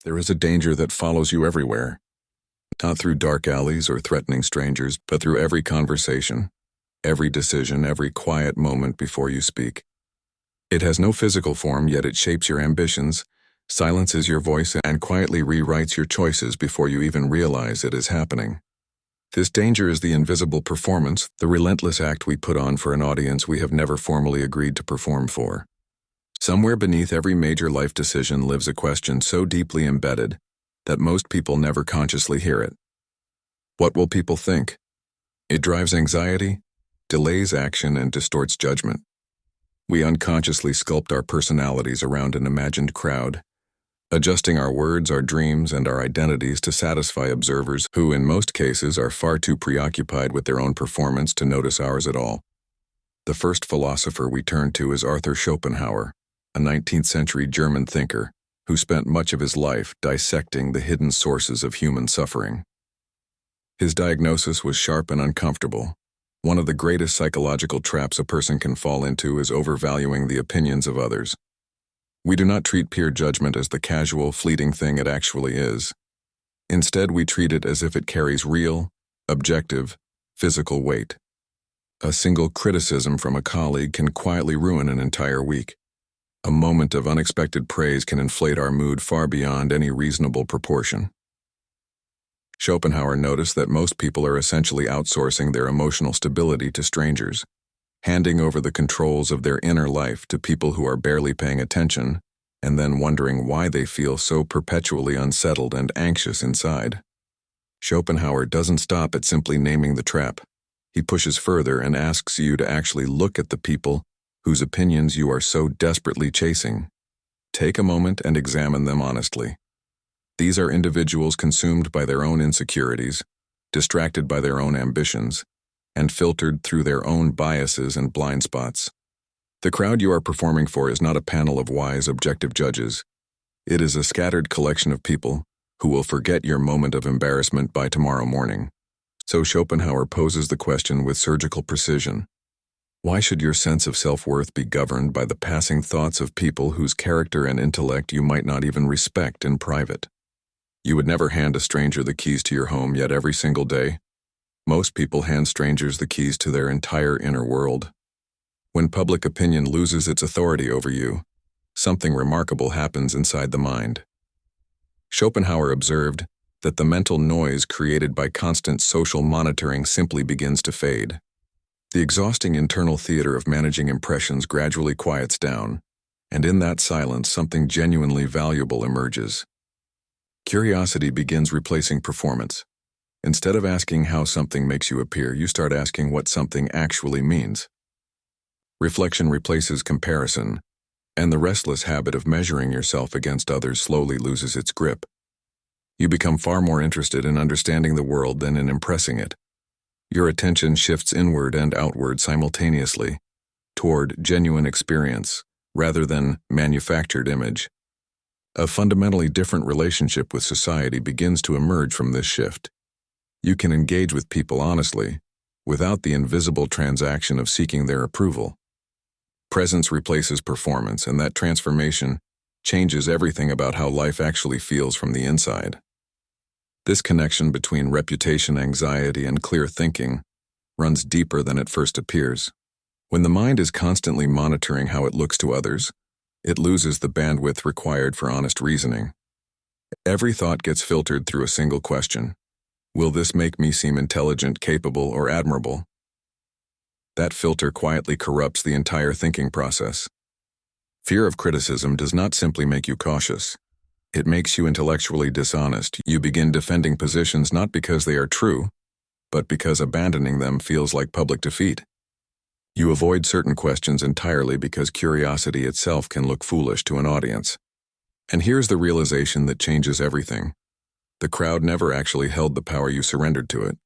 There is a danger that follows you everywhere, not through dark alleys or threatening strangers, but through every conversation, every decision, every quiet moment before you speak. It has no physical form, yet it shapes your ambitions, silences your voice, and quietly rewrites your choices before you even realize it is happening. This danger is the invisible performance, the relentless act we put on for an audience we have never formally agreed to perform for. Somewhere beneath every major life decision lives a question so deeply embedded that most people never consciously hear it. What will people think? It drives anxiety, delays action, and distorts judgment. We unconsciously sculpt our personalities around an imagined crowd, adjusting our words, our dreams, and our identities to satisfy observers who, in most cases, are far too preoccupied with their own performance to notice ours at all. The first philosopher we turn to is Arthur Schopenhauer, a 19th century German thinker who spent much of his life dissecting the hidden sources of human suffering. His diagnosis was sharp and uncomfortable. One of the greatest psychological traps a person can fall into is overvaluing the opinions of others. We do not treat peer judgment as the casual, fleeting thing it actually is. Instead, we treat it as if it carries real, objective, physical weight. A single criticism from a colleague can quietly ruin an entire week. A moment of unexpected praise can inflate our mood far beyond any reasonable proportion. Schopenhauer noticed that most people are essentially outsourcing their emotional stability to strangers, handing over the controls of their inner life to people who are barely paying attention, and then wondering why they feel so perpetually unsettled and anxious inside. Schopenhauer doesn't stop at simply naming the trap. He pushes further and asks you to actually look at the people whose opinions you are so desperately chasing. Take a moment and examine them honestly. These are individuals consumed by their own insecurities, distracted by their own ambitions, and filtered through their own biases and blind spots. The crowd you are performing for is not a panel of wise, objective judges. It is a scattered collection of people who will forget your moment of embarrassment by tomorrow morning. So Schopenhauer poses the question with surgical precision. Why should your sense of self-worth be governed by the passing thoughts of people whose character and intellect you might not even respect in private? You would never hand a stranger the keys to your home, yet every single day, most people hand strangers the keys to their entire inner world. When public opinion loses its authority over you, something remarkable happens inside the mind. Schopenhauer observed that the mental noise created by constant social monitoring simply begins to fade. The exhausting internal theater of managing impressions gradually quiets down, and in that silence something genuinely valuable emerges. Curiosity begins replacing performance. Instead of asking how something makes you appear, you start asking what something actually means. Reflection replaces comparison, and the restless habit of measuring yourself against others slowly loses its grip. You become far more interested in understanding the world than in impressing it. Your attention shifts inward and outward simultaneously, toward genuine experience rather than manufactured image. A fundamentally different relationship with society begins to emerge from this shift. You can engage with people honestly, without the invisible transaction of seeking their approval. Presence replaces performance, and that transformation changes everything about how life actually feels from the inside. This connection between reputation anxiety and clear thinking runs deeper than it first appears. When the mind is constantly monitoring how it looks to others, it loses the bandwidth required for honest reasoning. Every thought gets filtered through a single question. Will this make me seem intelligent, capable, or admirable? That filter quietly corrupts the entire thinking process. Fear of criticism does not simply make you cautious. It makes you intellectually dishonest. You begin defending positions not because they are true, but because abandoning them feels like public defeat. You avoid certain questions entirely because curiosity itself can look foolish to an audience. And here's the realization that changes everything. The crowd never actually held the power you surrendered to it.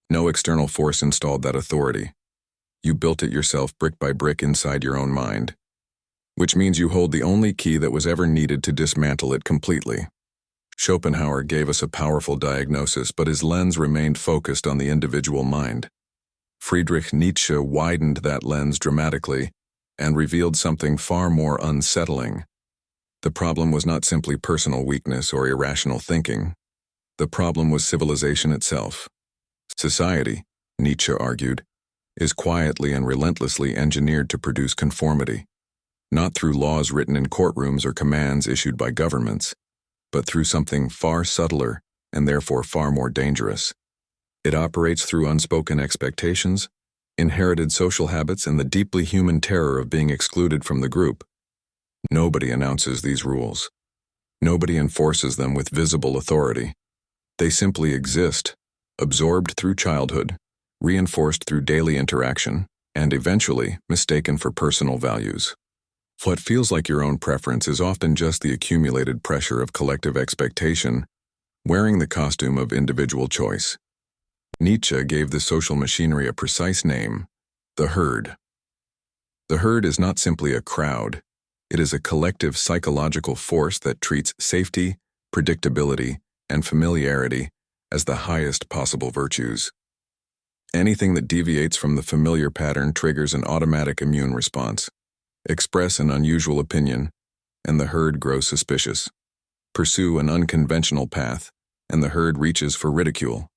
No external force installed that authority. You built it yourself brick by brick inside your own mind. Which means you hold the only key that was ever needed to dismantle it completely. Schopenhauer gave us a powerful diagnosis, but his lens remained focused on the individual mind. Friedrich Nietzsche widened that lens dramatically and revealed something far more unsettling. The problem was not simply personal weakness or irrational thinking. The problem was civilization itself. Society, Nietzsche argued, is quietly and relentlessly engineered to produce conformity, not through laws written in courtrooms or commands issued by governments, but through something far subtler and therefore far more dangerous. It operates through unspoken expectations, inherited social habits, and the deeply human terror of being excluded from the group. Nobody announces these rules. Nobody enforces them with visible authority. They simply exist, absorbed through childhood, reinforced through daily interaction, and eventually mistaken for personal values. What feels like your own preference is often just the accumulated pressure of collective expectation, wearing the costume of individual choice. Nietzsche gave the social machinery a precise name: the herd. The herd is not simply a crowd. It is a collective psychological force that treats safety, predictability, and familiarity as the highest possible virtues. Anything that deviates from the familiar pattern triggers an automatic immune response. Express an unusual opinion, and the herd grows suspicious. Pursue an unconventional path, and the herd reaches for ridicule.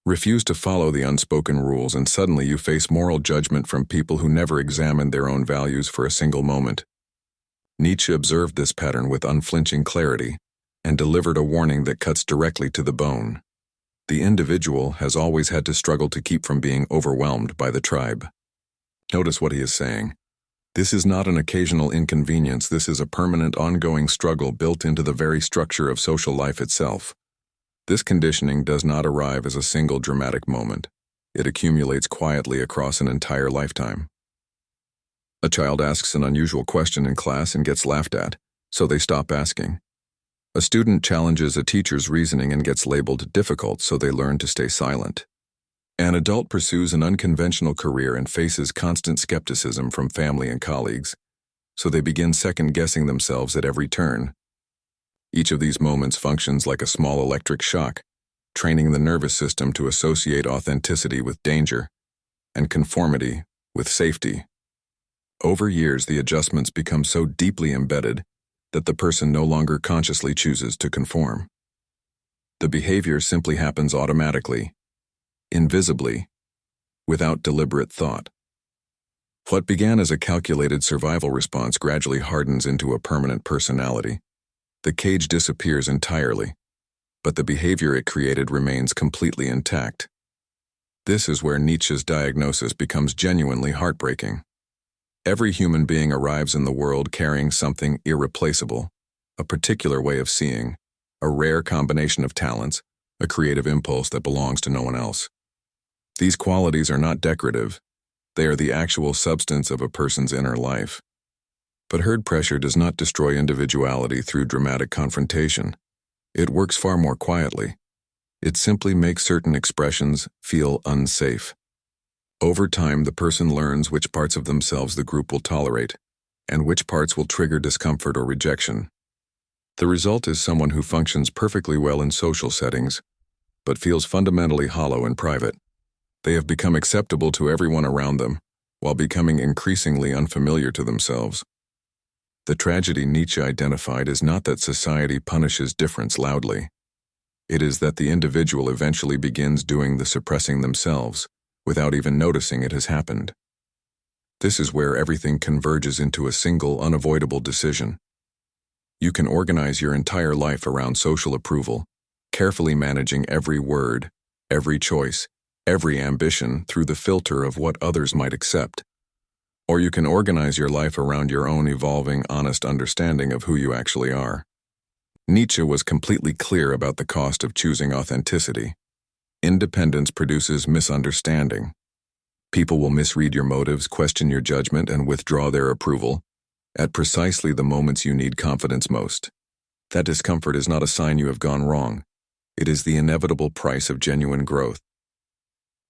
Refuse to follow the unspoken rules, and suddenly you face moral judgment from people who never examined their own values for a single moment. Nietzsche observed this pattern with unflinching clarity and delivered a warning that cuts directly to the bone. The individual has always had to struggle to keep from being overwhelmed by the tribe. Notice what he is saying. This is not an occasional inconvenience. This is a permanent, ongoing struggle built into the very structure of social life itself. This conditioning does not arrive as a single dramatic moment. It accumulates quietly across an entire lifetime. A child asks an unusual question in class and gets laughed at, so they stop asking. A student challenges a teacher's reasoning and gets labeled difficult, so they learn to stay silent. An adult pursues an unconventional career and faces constant skepticism from family and colleagues, so they begin second-guessing themselves at every turn. Each of these moments functions like a small electric shock, training the nervous system to associate authenticity with danger and conformity with safety. Over years, the adjustments become so deeply embedded that the person no longer consciously chooses to conform. The behavior simply happens automatically, invisibly, without deliberate thought. What began as a calculated survival response gradually hardens into a permanent personality. The cage disappears entirely, but the behavior it created remains completely intact. This is where Nietzsche's diagnosis becomes genuinely heartbreaking. Every human being arrives in the world carrying something irreplaceable, a particular way of seeing, a rare combination of talents, a creative impulse that belongs to no one else. These qualities are not decorative. They are the actual substance of a person's inner life. But herd pressure does not destroy individuality through dramatic confrontation. It works far more quietly. It simply makes certain expressions feel unsafe. Over time, the person learns which parts of themselves the group will tolerate, and which parts will trigger discomfort or rejection. The result is someone who functions perfectly well in social settings, but feels fundamentally hollow in private. They have become acceptable to everyone around them, while becoming increasingly unfamiliar to themselves. The tragedy Nietzsche identified is not that society punishes difference loudly. It is that the individual eventually begins doing the suppressing themselves, without even noticing it has happened. This is where everything converges into a single, unavoidable decision. You can organize your entire life around social approval, carefully managing every word, every choice, every ambition through the filter of what others might accept. Or you can organize your life around your own evolving, honest understanding of who you actually are. Nietzsche was completely clear about the cost of choosing authenticity. Independence produces misunderstanding. People will misread your motives, question your judgment, and withdraw their approval at precisely the moments you need confidence most. That discomfort is not a sign you have gone wrong. It is the inevitable price of genuine growth.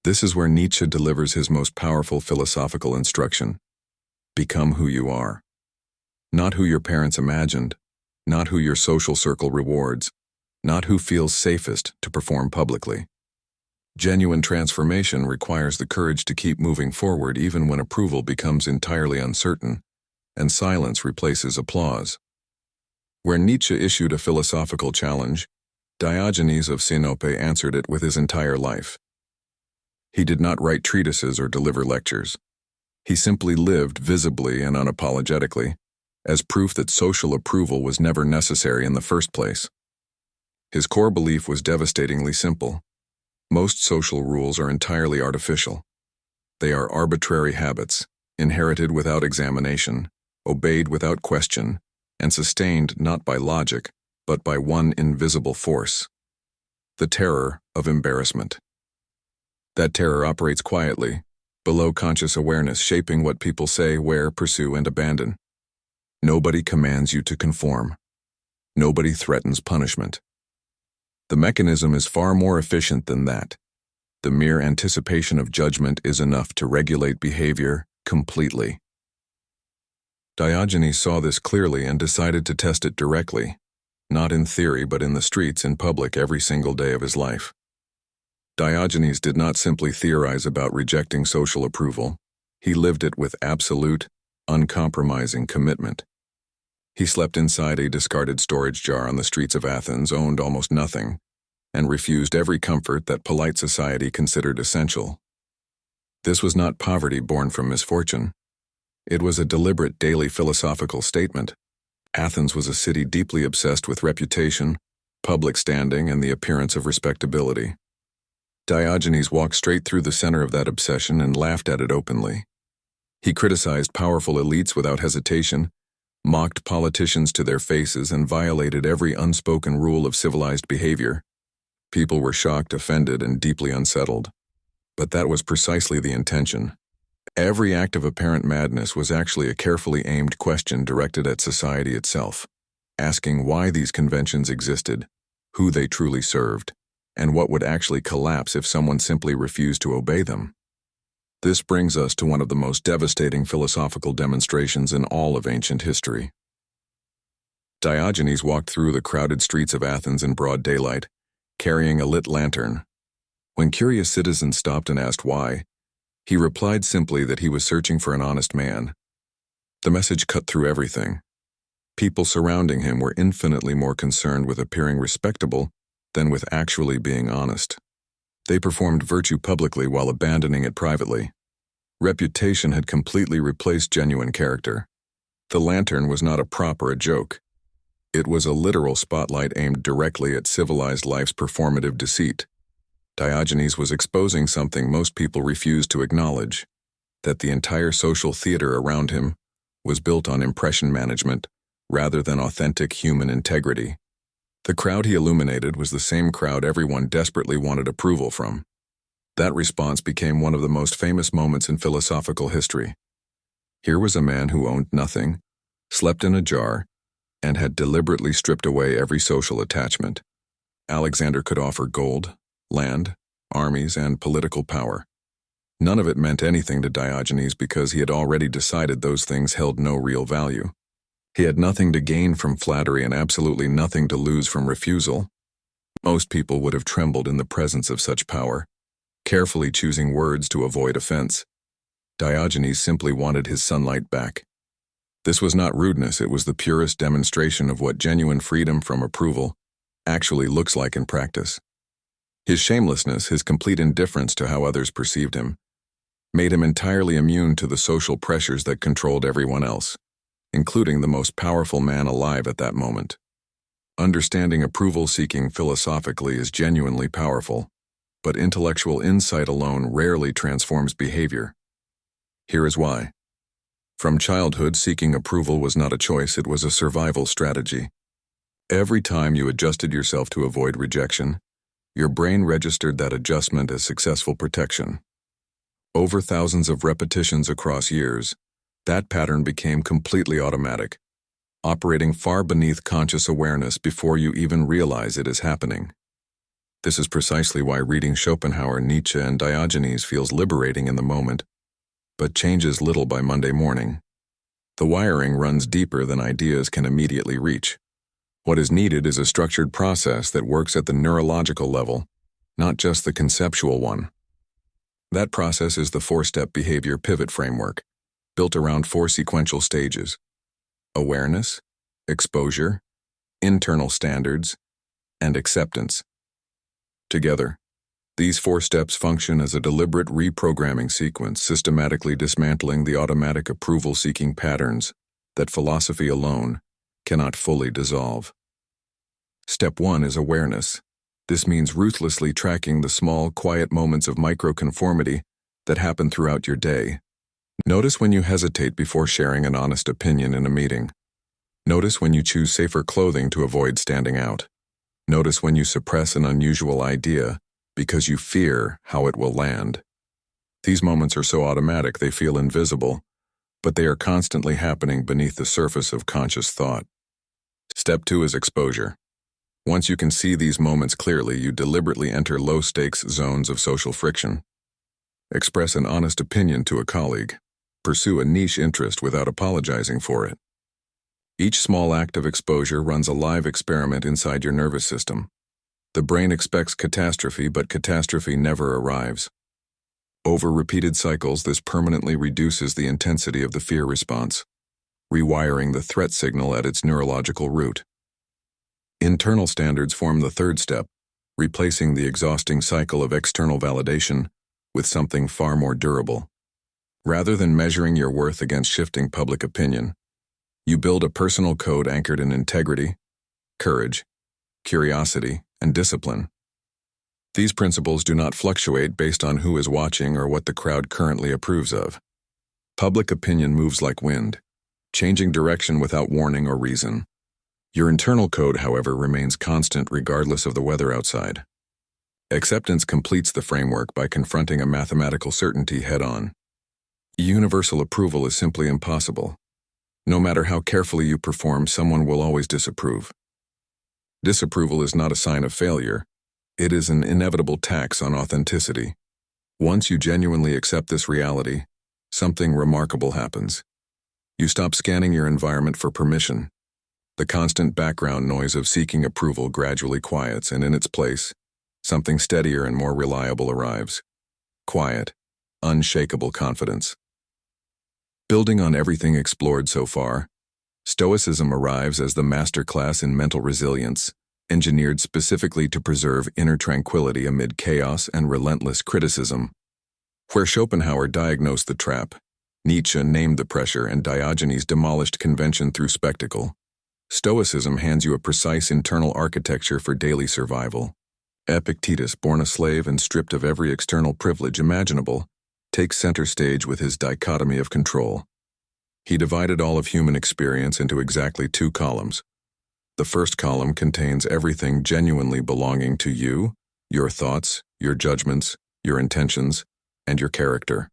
This is where Nietzsche delivers his most powerful philosophical instruction. Become who you are. Not who your parents imagined, not who your social circle rewards, not who feels safest to perform publicly. Genuine transformation requires the courage to keep moving forward even when approval becomes entirely uncertain, and silence replaces applause. Where Nietzsche issued a philosophical challenge, Diogenes of Sinope answered it with his entire life. He did not write treatises or deliver lectures. He simply lived visibly and unapologetically, as proof that social approval was never necessary in the first place. His core belief was devastatingly simple. Most social rules are entirely artificial. They are arbitrary habits, inherited without examination, obeyed without question, and sustained not by logic, but by one invisible force: the terror of embarrassment. That terror operates quietly, below conscious awareness, shaping what people say, wear, pursue, and abandon. Nobody commands you to conform. Nobody threatens punishment. The mechanism is far more efficient than that. The mere anticipation of judgment is enough to regulate behavior completely. Diogenes saw this clearly and decided to test it directly, not in theory but in the streets in public every single day of his life. Diogenes did not simply theorize about rejecting social approval. He lived it with absolute, uncompromising commitment. He slept inside a discarded storage jar on the streets of Athens, owned almost nothing, and refused every comfort that polite society considered essential. This was not poverty born from misfortune. It was a deliberate daily philosophical statement. Athens was a city deeply obsessed with reputation, public standing, and the appearance of respectability. Diogenes walked straight through the center of that obsession and laughed at it openly. He criticized powerful elites without hesitation, mocked politicians to their faces, and violated every unspoken rule of civilized behavior. People were shocked, offended, and deeply unsettled. But that was precisely the intention. Every act of apparent madness was actually a carefully aimed question directed at society itself, asking why these conventions existed, who they truly served, and what would actually collapse if someone simply refused to obey them. This brings us to one of the most devastating philosophical demonstrations in all of ancient history. Diogenes walked through the crowded streets of Athens in broad daylight, carrying a lit lantern. When curious citizens stopped and asked why, he replied simply that he was searching for an honest man. The message cut through everything. People surrounding him were infinitely more concerned with appearing respectable than with actually being honest. They performed virtue publicly while abandoning it privately. Reputation had completely replaced genuine character. The lantern was not a prop or a joke. It was a literal spotlight aimed directly at civilized life's performative deceit. Diogenes was exposing something most people refused to acknowledge: that the entire social theater around him was built on impression management rather than authentic human integrity. The crowd he illuminated was the same crowd everyone desperately wanted approval from. That response became one of the most famous moments in philosophical history. Here was a man who owned nothing, slept in a jar, and had deliberately stripped away every social attachment. Alexander could offer gold, land, armies, and political power. None of it meant anything to Diogenes because he had already decided those things held no real value. He had nothing to gain from flattery and absolutely nothing to lose from refusal. Most people would have trembled in the presence of such power, carefully choosing words to avoid offense. Diogenes simply wanted his sunlight back. This was not rudeness, it was the purest demonstration of what genuine freedom from approval actually looks like in practice. His shamelessness, his complete indifference to how others perceived him, made him entirely immune to the social pressures that controlled everyone else, including the most powerful man alive at that moment. Understanding approval-seeking philosophically is genuinely powerful, but intellectual insight alone rarely transforms behavior. Here is why. From childhood, seeking approval was not a choice, it was a survival strategy. Every time you adjusted yourself to avoid rejection, your brain registered that adjustment as successful protection. Over thousands of repetitions across years, that pattern became completely automatic, operating far beneath conscious awareness before you even realize it is happening. This is precisely why reading Schopenhauer, Nietzsche, and Diogenes feels liberating in the moment, but changes little by Monday morning. The wiring runs deeper than ideas can immediately reach. What is needed is a structured process that works at the neurological level, not just the conceptual one. That process is the four-step behavior pivot framework, built around four sequential stages: awareness, exposure, internal standards, and acceptance. Together, these 4 steps function as a deliberate reprogramming sequence, systematically dismantling the automatic approval-seeking patterns that philosophy alone cannot fully dissolve. Step 1 is awareness. This means ruthlessly tracking the small, quiet moments of micro-conformity that happen throughout your day. Notice when you hesitate before sharing an honest opinion in a meeting. Notice when you choose safer clothing to avoid standing out. Notice when you suppress an unusual idea because you fear how it will land. These moments are so automatic they feel invisible, but they are constantly happening beneath the surface of conscious thought. Step 2 is exposure. Once you can see these moments clearly, you deliberately enter low-stakes zones of social friction. Express an honest opinion to a colleague. Pursue a niche interest without apologizing for it. Each small act of exposure runs a live experiment inside your nervous system. The brain expects catastrophe, but catastrophe never arrives. Over repeated cycles, this permanently reduces the intensity of the fear response, rewiring the threat signal at its neurological root. Internal standards form the 3rd step, replacing the exhausting cycle of external validation with something far more durable. Rather than measuring your worth against shifting public opinion, you build a personal code anchored in integrity, courage, curiosity, and discipline. These principles do not fluctuate based on who is watching or what the crowd currently approves of. Public opinion moves like wind, changing direction without warning or reason. Your internal code, however, remains constant regardless of the weather outside. Acceptance completes the framework by confronting a mathematical certainty head-on. Universal approval is simply impossible. No matter how carefully you perform, someone will always disapprove. Disapproval is not a sign of failure. It is an inevitable tax on authenticity. Once you genuinely accept this reality, something remarkable happens. You stop scanning your environment for permission. The constant background noise of seeking approval gradually quiets, and in its place, something steadier and more reliable arrives. Quiet, unshakable confidence. Building on everything explored so far, Stoicism arrives as the masterclass in mental resilience, engineered specifically to preserve inner tranquility amid chaos and relentless criticism. Where Schopenhauer diagnosed the trap, Nietzsche named the pressure, and Diogenes demolished convention through spectacle, Stoicism hands you a precise internal architecture for daily survival. Epictetus, born a slave and stripped of every external privilege imaginable, takes center stage with his dichotomy of control. He divided all of human experience into exactly 2 columns. The first column contains everything genuinely belonging to you, your thoughts, your judgments, your intentions, and your character.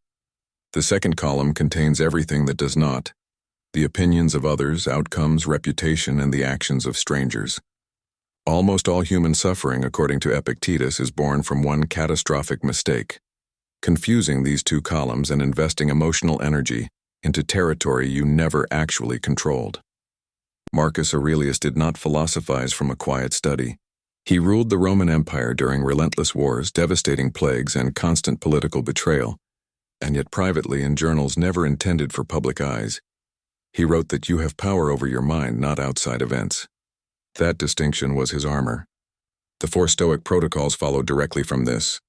The second column contains everything that does not, the opinions of others, outcomes, reputation, and the actions of strangers. Almost all human suffering, according to Epictetus, is born from one catastrophic mistake: confusing these 2 columns and investing emotional energy into territory you never actually controlled. Marcus Aurelius did not philosophize from a quiet study. He ruled the Roman Empire during relentless wars, devastating plagues, and constant political betrayal, and yet privately in journals never intended for public eyes. He wrote that you have power over your mind, not outside events. That distinction was his armor. The 4 Stoic protocols followed directly from this.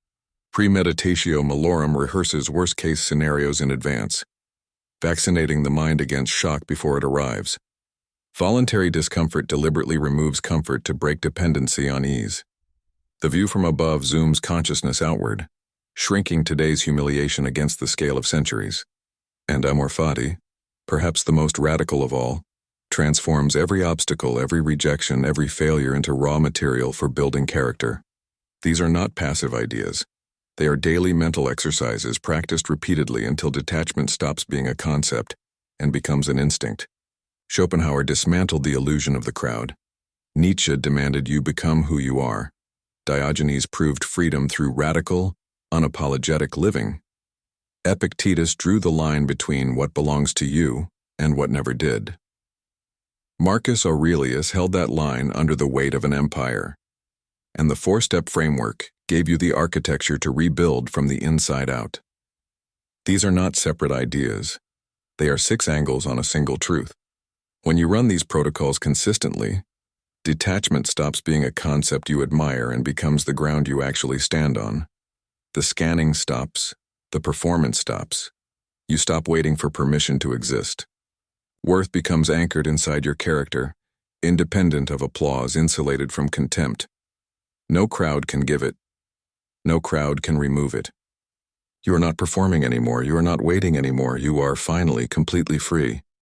Premeditatio malorum rehearses worst-case scenarios in advance, vaccinating the mind against shock before it arrives. Voluntary discomfort deliberately removes comfort to break dependency on ease. The view from above zooms consciousness outward, shrinking today's humiliation against the scale of centuries. And amor fati, perhaps the most radical of all, transforms every obstacle, every rejection, every failure into raw material for building character. These are not passive ideas. They are daily mental exercises practiced repeatedly until detachment stops being a concept and becomes an instinct. Schopenhauer dismantled the illusion of the crowd. Nietzsche demanded you become who you are. Diogenes proved freedom through radical, unapologetic living. Epictetus drew the line between what belongs to you and what never did. Marcus Aurelius held that line under the weight of an empire. And the 4-step framework gave you the architecture to rebuild from the inside out. These are not separate ideas. They are 6 angles on a single truth. When you run these protocols consistently, Detachment stops being a concept you admire and becomes the ground you actually stand on. The scanning stops. The performance stops. You stop waiting for permission to exist. Worth becomes anchored inside your character, independent of applause, insulated from contempt. No crowd can give it. No crowd can remove it. You are not performing anymore. You are not waiting anymore. You are finally completely free.